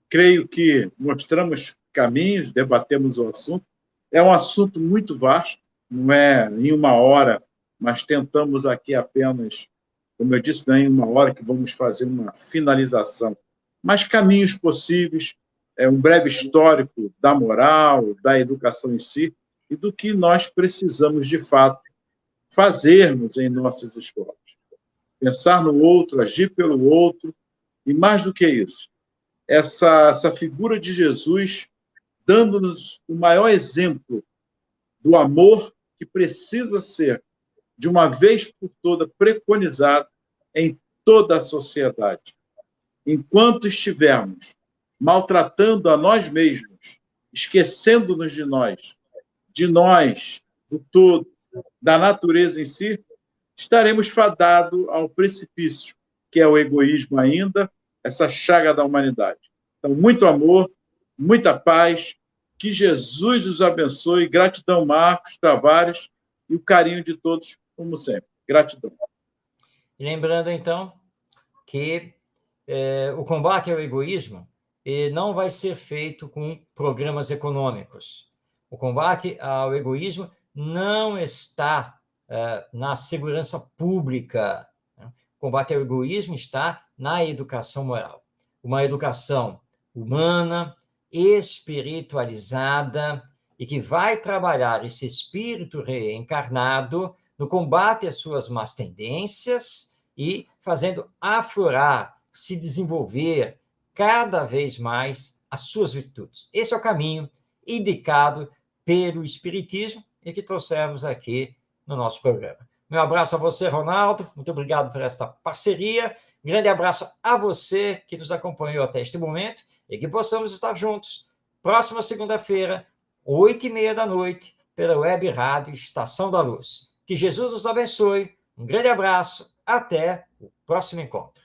Creio que mostramos caminhos, debatemos o assunto. É um assunto muito vasto, não é em uma hora, mas tentamos aqui apenas, como eu disse, não é em uma hora que vamos fazer uma finalização, mas caminhos possíveis, um breve histórico da moral, da educação em si, e do que nós precisamos, de fato, fazermos em nossas escolas. Pensar no outro, agir pelo outro, e mais do que isso, essa figura de Jesus dando-nos o maior exemplo do amor que precisa ser, de uma vez por toda, preconizado em toda a sociedade. Enquanto estivermos maltratando a nós mesmos, esquecendo-nos de nós, do todo, da natureza em si, estaremos fadados ao precipício, que é o egoísmo ainda, essa chaga da humanidade. Então, muito amor, muita paz, que Jesus os abençoe. Gratidão, Marcos Tavares, e o carinho de todos, como sempre. Gratidão. Lembrando, então, que o combate ao egoísmo não vai ser feito com programas econômicos. O combate ao egoísmo não está na segurança pública. O combate ao egoísmo está na educação moral. Uma educação humana, espiritualizada, e que vai trabalhar esse espírito reencarnado no combate às suas más tendências e fazendo aflorar, se desenvolver cada vez mais as suas virtudes. Esse é o caminho indicado pelo Espiritismo e que trouxemos aqui no nosso programa. Meu abraço a você, Ronaldo. Muito obrigado por esta parceria. Grande abraço a você que nos acompanhou até este momento e que possamos estar juntos próxima segunda-feira, 8h30 da noite, pela Web Rádio Estação da Luz. Que Jesus nos abençoe. Um grande abraço. Até o próximo encontro.